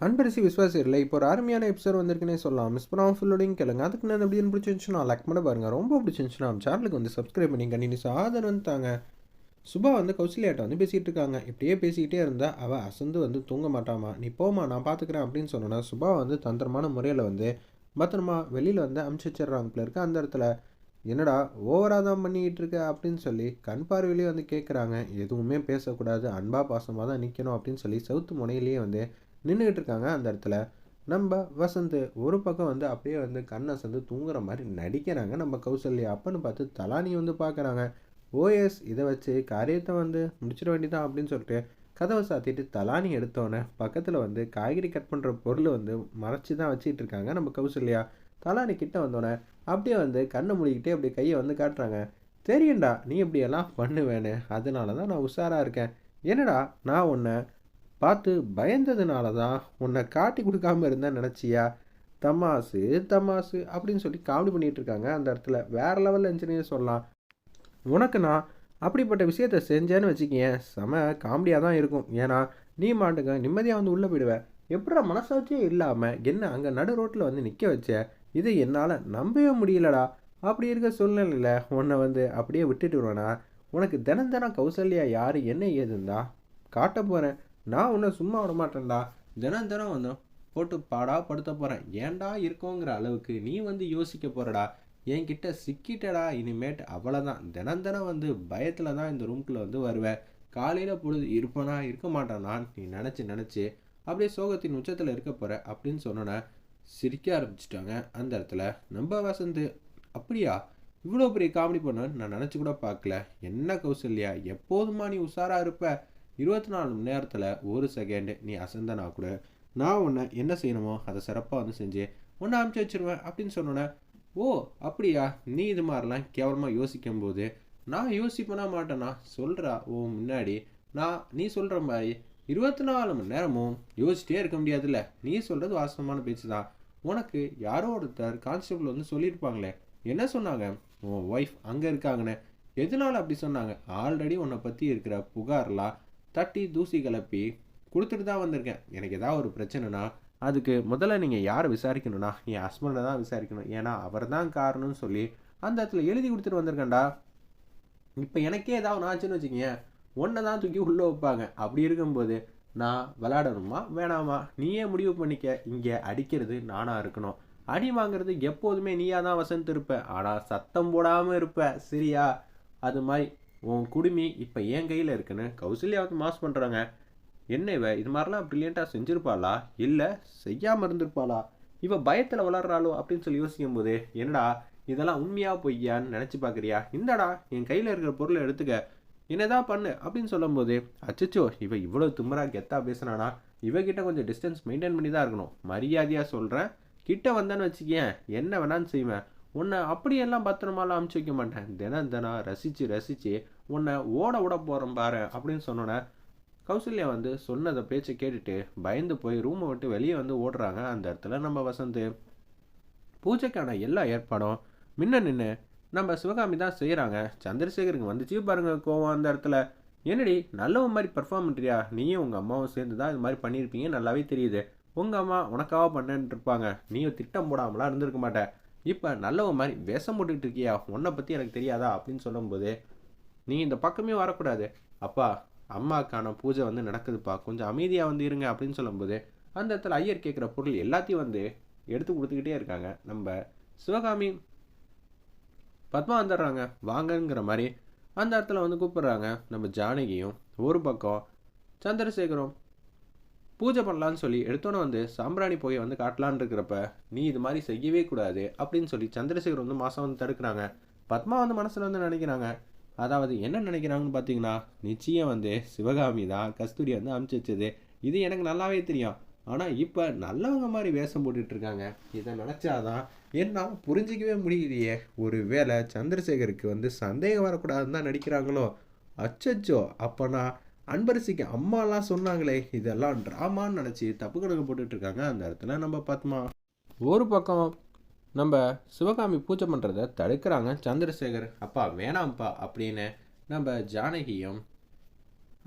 அன்பரசி விஸ்வாசியரில் இப்போ ஒரு அருமையான எபிசோட் வந்திருக்குன்னே சொல்லலாம். மிஸ் பண்ணாமல் ஃபுல்லோடையும் கேளுங்க. அதுக்கு நான் எப்படின்னு பிடிச்சிருந்துச்சுன்னா லைக் பண்ண பாருங்கள். ரொம்ப பிடிச்சிருந்துச்சுன்னா நம்ம சேனலுக்கு வந்து சப்ஸ்கிரைப் பண்ணி கண்டினியூஸ் ஆதரவு வந்து தாங்க. சுபா வந்து கௌசல்யாட்ட வந்து பேசிகிட்டு இருக்காங்க. இப்படியே பேசிக்கிட்டே இருந்தால் அவள் அசந்து வந்து தூங்க மாட்டாமா. நீ போமா நான் பார்த்துக்கிறேன் அப்படின்னு சொன்னோன்னா சுபா வந்து தந்திரமான முறையில் வந்து பத்திரமா வெளியில் வந்து அமுச்சு வச்சிடுறாங்க இருக்க. அந்த இடத்துல என்னடா ஓவராக தான் பண்ணிக்கிட்டு இருக்க அப்படின்னு சொல்லி கண் பார்வையிலேயே வந்து கேட்குறாங்க. எதுவுமே பேசக்கூடாது, அன்பா பாசமாக தான் நிற்கணும் அப்படின்னு சொல்லி சவுத்து முனையிலேயே வந்து நின்றுக்கிட்டு இருக்காங்க. அந்த இடத்துல நம்ம வசந்த் ஒரு பக்கம் வந்து அப்படியே வந்து கண் அசந்து தூங்குற மாதிரி நடிக்கிறாங்க. நம்ம கௌசல்யா அப்பன்னு பார்த்து தலானி வந்து பார்க்குறாங்க. ஓஎஸ் இதை வச்சு காரியத்தை வந்து முடிச்சிட வேண்டியதான் அப்படின்னு சொல்லிட்டு கதவை சாத்திட்டு தலானி எடுத்தோன்னே பக்கத்தில் வந்து காய்கறி கட் பண்ணுற பொருள் வந்து மறைச்சி தான் வச்சிட்டு இருக்காங்க நம்ம கௌசல்யா. தலானி கிட்ட வந்தோடனே அப்படியே வந்து கண்ணை மூடிக்கிட்டே அப்படியே கையை வந்து காட்டுறாங்க. தெரியும்டா நீ இப்படியெல்லாம் பண்ணுவேன்னு, அதனால தான் நான் உஷாராக இருக்கேன். என்னடா நான் உன்னை பார்த்து பயந்ததுனால தான் உன்னை காட்டி கொடுக்காம இருந்தேன்னு நினச்சியா? தமாசு தமாசு அப்படின்னு சொல்லி காமெடி பண்ணிகிட்டு இருக்காங்க. அந்த இடத்துல வேறு லெவலில் இருந்துச்சுன்னே சொல்லலாம். உனக்கு நான் அப்படிப்பட்ட விஷயத்த செஞ்சேன்னு வச்சுக்கியேன் செம காமெடியாக தான் இருக்கும். ஏன்னா நீ மாட்டுங்க நிம்மதியாக வந்து உள்ளே போயிடுவேன். எப்படா மனசாட்சியே இல்லாமல் என்ன அங்கே நடு ரோட்டில் வந்து நிற்க வச்ச? இது என்னால் நம்பவே முடியலடா. அப்படி இருக்க சூழ்நிலையில் உன்னை வந்து அப்படியே விட்டுட்டு வருவேனா? உனக்கு தினம் தினம் கௌசல்யா யார் என்ன ஏதுந்தா காட்ட போகிறேன். நான் உன்னை சும்மா விட மாட்டேன்டா. தினம் தினம் வந்து போட்டு பாடா படுத்த போகிறேன். ஏன்டா இருக்கோங்கிற அளவுக்கு நீ வந்து யோசிக்க போகிறடா. என்கிட்ட சிக்கிட்டடா இனிமேட்டு அவ்வளோதான். தினம் தினம் வந்து பயத்தில் தான் இந்த ரூம்குள்ளே வந்து வருவேன். காலையில் பொழுது இருப்பனா இருக்க மாட்டானா நீ நினச்சி அப்படியே சோகத்தின் உச்சத்தில் இருக்க போகிற அப்படின்னு சொன்னோன்னே சிரிக்க ஆரம்பிச்சிட்டாங்க. அந்த இடத்துல நம்ம வசந்து அப்படியா இவ்வளோ பெரிய காமெடி பண்ணுவேன்னு நான் நினச்சி கூட பார்க்கல. என்ன கௌசல்யா எப்போதுமா நீ உஷாராக இருப்ப. 24 மணி நேரத்தில் ஒரு செகண்டு நீ அசந்தனா கூட நான் உன்னை என்ன செய்யணுமோ அதை சிறப்பாக வந்து செஞ்சு உன்னை அனுப்பிச்சி வச்சிருவேன் அப்படின்னு சொன்னோன்னே ஓ அப்படியா நீ இது மாதிரிலாம் கேவலமாக யோசிக்கும் போது நான் யோசிப்பேனா மாட்டேனா சொல்கிறா ஓ முன்னாடி நீ சொல்கிற மாதிரி 24 மணி நேரமும் யோசிச்சிட்டே இருக்க முடியாதுல்ல. நீ சொல்கிறது வாஸ்தவமான பேச்சு தான். உனக்கு யாரோ ஒருத்தர் கான்ஸ்டபிள் வந்து சொல்லியிருப்பாங்களே, என்ன சொன்னாங்க? உன் ஒய்ஃப் அங்கே இருக்காங்கன்னு. எதனால அப்படி சொன்னாங்க? ஆல்ரெடி உன்னை பற்றி இருக்கிற புகார்லாம் தட்டி தூசி கிளப்பி கொடுத்துட்டு தான் வந்திருக்கேன். எனக்கு ஏதாவது ஒரு பிரச்சனைனா அதுக்கு முதல்ல நீங்கள் யாரை விசாரிக்கணும்னா என் ஹஸ்பண்டை தான் விசாரிக்கணும். ஏன்னா அவர் தான் காரணம்னு சொல்லி அந்த இடத்துல எழுதி கொடுத்துட்டு வந்திருக்கேன்டா. இப்போ எனக்கே ஏதாவது ஆச்சுன்னு வச்சுக்கிங்க ஒன்றை தான் தூக்கி உள்ளே வைப்பாங்க. அப்படி இருக்கும்போது நான் விளையாடணுமா வேணாமா நீயே முடிவு பண்ணிக்க. இங்கே அடிக்கிறது நானாக இருக்கணும், அடி வாங்கிறது எப்போதுமே நீயாக தான் வசந்து இருப்ப. ஆனால் சத்தம் போடாமல் இருப்ப சரியா? அது மாதிரி உன் குடுமி இப்போ என் கையில் இருக்குன்னு கௌசல்யா வந்து மாஸ் பண்ணுறாங்க. என்ன இவ இது மாதிரிலாம் ப்ரில்லியண்ட்டாக செஞ்சுருப்பாளா இல்லை செய்யாமல் இருந்திருப்பாளா? இவ பயத்தில் வளர்றாளோ அப்படின்னு சொல்லி யோசிக்கும் போது என்னடா இதெல்லாம் உண்மையாக பொய்யான்னு நினச்சி பார்க்குறியா? இந்தடா என் கையில் இருக்கிற பொருளை எடுத்துக்க, என்னதான் பண்ணு அப்படின்னு சொல்லும்போது அச்சச்சோ இவ இவ்வளோ திம்மரா கெத்தாக பேசுனானா, இவகிட்ட கொஞ்சம் டிஸ்டன்ஸ் மெயின்டைன் பண்ணி தான் இருக்கணும். மரியாதையாக சொல்கிறேன், கிட்ட வந்தேன்னு வச்சுக்கேன் என்ன வேணான்னு செய்வேன். உன்னை அப்படியெல்லாம் பத்திரமாலாம் அமுச்சு வைக்க மாட்டேன். தினம் ரசித்து உன்னை ஓட விட போகிறேன் பாரு அப்படின்னு சொன்னோன்னே கௌசல்யா வந்து சொன்னதை பேச்சை கேட்டுட்டு பயந்து போய் ரூமை விட்டு வெளியே வந்து ஓடுறாங்க. அந்த இடத்துல நம்ம வசந்து பூஜைக்கான எல்லா ஏற்பாடும் முன்ன நின்று நம்ம சிவகாமி தான் செய்கிறாங்க. சந்திரசேகருக்கு வந்துச்சு பாருங்க கோவம். அந்த இடத்துல என்னடி நல்லவன் மாதிரி பர்ஃபார்ம் பண்ணுறியா? நீயும் உங்கள் அம்மாவும் சேர்ந்து தான் இது மாதிரி பண்ணியிருப்பீங்க, நல்லாவே தெரியுது. உங்கள் அம்மா உனக்காக பண்ணேன்ட்டு இருப்பாங்க, நீயும் திட்டம் போடாமலாம் இருந்திருக்க மாட்டேன். இப்போ நல்லவன் மாதிரி வேஷம் போட்டுக்கிட்டு இருக்கியா? உன்னை பற்றி எனக்கு தெரியாதா அப்படின்னு சொல்லும்போது நீ இந்த பக்கமே வரக்கூடாது. அப்பா அம்மாக்கான பூஜை வந்து நடக்குதுப்பா, கொஞ்சம் அமைதியாக வந்து இருங்க அப்படின்னு சொல்லும்போது அந்த இடத்துல ஐயர் கேட்குற பொருள் எல்லாத்தையும் வந்து எடுத்து கொடுத்துக்கிட்டே இருக்காங்க. நம்ம சிவகாமி பத்மா வந்துடுறாங்க வாங்கங்கிற மாதிரி அந்த இடத்துல வந்து கூப்பிடுறாங்க. நம்ம ஜானகியும் ஒரு பக்கம் சந்திரசேகரும் பூஜை பண்ணலான்னு சொல்லி எடுத்தோன்னே வந்து சாம்பிராணி போய் வந்து காட்டலான்னு இருக்கிறப்ப நீ இது மாதிரி செய்யவே கூடாது அப்படின்னு சொல்லி சந்திரசேகர் வந்து மாதம் வந்து தடுக்கிறாங்க. பத்மா வந்து மனசில் வந்து நினைக்கிறாங்க, அதாவது என்ன நினைக்கிறாங்கன்னு பார்த்தீங்கன்னா நிச்சயம் வந்து சிவகாமி தான் கஸ்தூரி வந்து அனுப்பிச்சி வச்சது, இது எனக்கு நல்லாவே தெரியும். ஆனால் இப்போ நல்லவங்க மாதிரி வேஷம் போட்டுட்ருக்காங்க. இதை நினச்சாதான் என்னால் புரிஞ்சிக்கவே முடியலையே. ஒரு வேளை சந்திரசேகருக்கு வந்து சந்தேகம் வரக்கூடாதுன்னு தான் நடிக்கிறாங்களோ? அச்சச்சோ அப்போனா அன்பரசிக்கு அம்மாலாம் சொன்னாங்களே இதெல்லாம் ட்ராமான்னு நினச்சி தப்பு கணக்கு போட்டுட்ருக்காங்க. அந்த இடத்துல நம்ம பத்மா ஒரு பக்கம் நம்ம சிவகாமி பூஜை பண்ணுறத தடுக்கிறாங்க சந்திரசேகர். அப்பா வேணாம்ப்பா அப்படின்னு நம்ம ஜானகியும்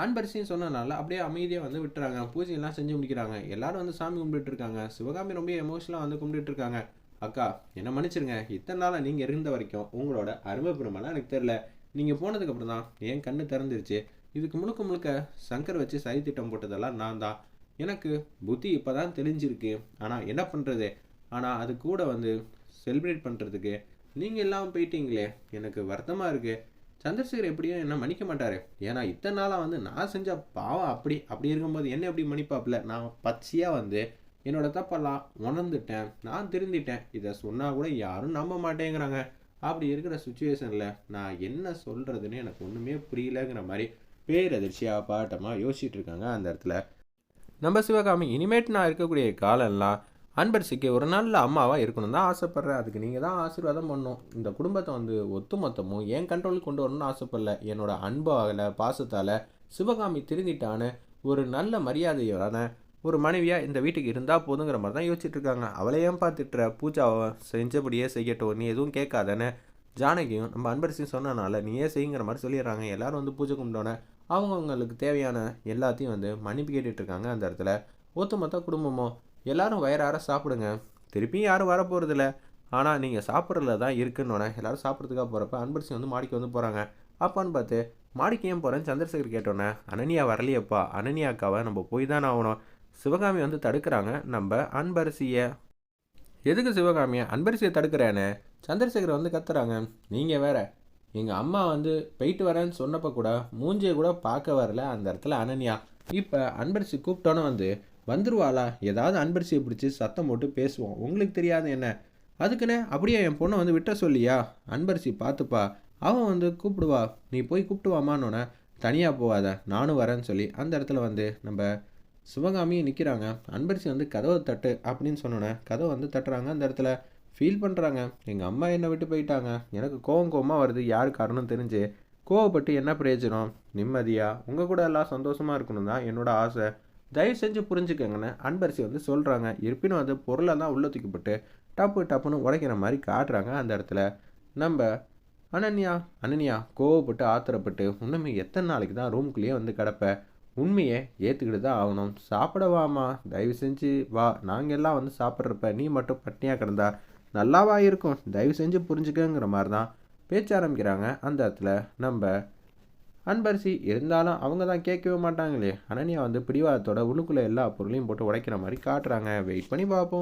அன்பரசின்னு சொன்னனால அப்படியே அமைதியாக வந்து விட்டுறாங்க. பூஜையெல்லாம் செஞ்சு முடிக்கிறாங்க. எல்லாரும் வந்து சாமி கும்பிட்டுட்டு இருக்காங்க. சிவகாமி ரொம்ப எமோஷனலாக வந்து கும்பிட்டுட்டு இருக்காங்க. அக்கா, என்ன மன்னிச்சிருங்க. இத்தனை நாளாக நீங்கள் இருந்த வரைக்கும் உங்களோட அருமை பெருமைலாம் எனக்கு தெரில. நீங்கள் போனதுக்கப்புறம் தான் என் கண்ணு திறந்துருச்சு. இதுக்கு முழுக்க முழுக்க சங்கர் வச்சு சதி திட்டம் போட்டதெல்லாம் நான் தான். எனக்கு புத்தி இப்போ தான் தெளிஞ்சிருக்கு. ஆனால் என்ன பண்ணுறது? ஆனால் அது கூட வந்து செலிப்ரேட் பண்ணுறதுக்கு நீங்கள் இல்லாமல் போயிட்டீங்களே, எனக்கு வருத்தமாக இருக்குது. சந்திரசேகர் எப்படியும் என்ன மன்னிக்க மாட்டார். ஏன்னா இத்தனை நாளாக வந்து நான் செஞ்ச பாவம் அப்படி அப்படி இருக்கும்போது என்ன எப்படி மன்னிப்பாப்புல? நான் பச்சையாக வந்து என்னோட தப்பெல்லாம் உணர்ந்துட்டேன், நான் திருந்திட்டேன். இதை சொன்னால் கூட யாரும் நம்ப மாட்டேங்கிறாங்க. அப்படி இருக்கிற சுச்சுவேஷனில் நான் என்ன சொல்கிறதுன்னு எனக்கு ஒன்றுமே புரியலங்கிற மாதிரி பேரதிர்ச்சியாக பாட்டமாக யோசிச்சுட்டு இருக்காங்க அந்த இடத்துல. நம்ம சிவகாமி இனிமேட்டு நான் இருக்கக்கூடிய காலம்லாம் அன்பரசிக்கு ஒரு நல்ல அம்மாவாக இருக்கணும் தான் ஆசைப்பட்றேன். அதுக்கு நீங்கள் தான் ஆசீர்வாதம் பண்ணணும். இந்த குடும்பத்தை வந்து ஒத்துமொத்தமும் என் கண்ட்ரோலுக்கு கொண்டு வரணும்னு ஆசைப்படல. என்னோட அன்பால் பாசத்தால் சிவகாமி திருந்திட்டான்னு ஒரு நல்ல மரியாதையான ஒரு மனைவியாக இந்த வீட்டுக்கு இருந்தால் போதுங்கிற மாதிரி தான் யோசிச்சுட்டு இருக்காங்க. அவளை ஏன் பார்த்துட்டுற? பூஜாவை செஞ்சபடியே செய்யட்டும், நீ எதுவும் கேட்காதானே ஜானகியும் நம்ம அன்பரசியும் சொன்னனால நீயே செய்யுங்கிற மாதிரி சொல்லிடுறாங்க. எல்லோரும் வந்து பூஜை கும்பிட்டோன்னே அவங்கவுங்களுக்கு தேவையான எல்லாத்தையும் வந்து மன்னிப்பு கேட்டுட்டு இருக்காங்க அந்த இடத்துல. ஒத்துமொத்த குடும்பமோ எல்லாரும் வயிறார சாப்பிடுங்க, திருப்பியும் யாரும் வரப்போகிறதில்ல, ஆனால் நீங்கள் சாப்பிட்றதுல தான் இருக்குன்னொன்னே எல்லோரும் சாப்பிட்றதுக்காக போகிறப்ப அன்பரசி வந்து மாடிக்கு வந்து போகிறாங்க. அப்பான்னு பார்த்து மாடிக்கு ஏன் போகிறேன்னு சந்திரசேகர் கேட்டோன்னே, அனன்யா வரலையப்பா, அனன்யா அக்காவை நம்ம போய் தானே ஆகணும். சிவகாமி வந்து தடுக்கிறாங்க நம்ம அன்பரசியை. எதுக்கு சிவகாமியை அன்பரசியை தடுக்கிறேன்னு சந்திரசேகர் வந்து கத்துறாங்க. நீங்கள் வேற, எங்கள் அம்மா வந்து போயிட்டு வரேன்னு சொன்னப்போ கூட மூஞ்சியை கூட பார்க்க வரல அந்த இடத்துல அனன்யா. இப்போ அன்பரசி கூப்பிட்டோன்னே வந்து வந்துருவாளா? ஏதாவது அன்பரசியை பிடிச்சி சத்தம் போட்டு பேசுவோம், உங்களுக்கு தெரியாது என்ன? அதுக்குன்னு அப்படியே என் பொண்ணை வந்து விட்ட சொல்லியா? அன்பரசி பார்த்துப்பா, அவன் வந்து கூப்பிடுவா, நீ போய் கூப்பிட்டு வாமான்னொன்னே தனியாக போவாத, நானும் வரேன்னு சொல்லி அந்த இடத்துல வந்து நம்ம சிவகாமியும் நிற்கிறாங்க. அன்பரசி வந்து கதவை தட்டு அப்படின்னு சொன்னோன்னே கதவை வந்து தட்டுறாங்க. அந்த இடத்துல ஃபீல் பண்ணுறாங்க, எங்கள் அம்மா என்னை விட்டு போயிட்டாங்க, எனக்கு கோவமாக வருது, யார் காரணம் தெரிஞ்சு கோவப்பட்டு என்ன பிரயோஜனம்? நிம்மதியாக உங்கள் கூட எல்லாம் சந்தோஷமாக இருக்கணும் தான் என்னோட ஆசை, தயவு செஞ்சு புரிஞ்சுக்கங்கன்னு அன்பரசி வந்து சொல்கிறாங்க. இருப்பினும் வந்து பொருளை தான் உள்ள தூக்கிப்பட்டு டப்புன்னு உடைக்கிற மாதிரி காட்டுறாங்க அந்த இடத்துல. நம்ம அனன்யா அனன்யா கோவப்பட்டு ஆத்திரப்பட்டு இன்னுமே எத்தனை நாளைக்கு தான் ரூம்குள்ளேயே வந்து கிடப்ப? உண்மையை ஏற்றுக்கிட்டு தான் ஆகணும். சாப்பிடவாமா, தயவு செஞ்சு வா, நாங்கள் எல்லாம் வந்து சாப்பிட்றப்ப நீ மட்டும் பட்னியாக கிடந்தா நல்லாவா இருக்கும்? தயவு செஞ்சு புரிஞ்சுக்கங்கிற மாதிரி தான் பேச்ச ஆரம்பிக்கிறாங்க அந்த இடத்துல நம்ம அன்பரசி. இருந்தாலும் அவங்க தான் கேட்கவே மாட்டாங்களே. அனன்யா வந்து பிடிவாதத்தோட உள்ளுக்குள்ளே எல்லா பொருளையும் போட்டு உடைக்கிற மாதிரி காட்டுறாங்க. வெயிட் பண்ணி பார்ப்போம்.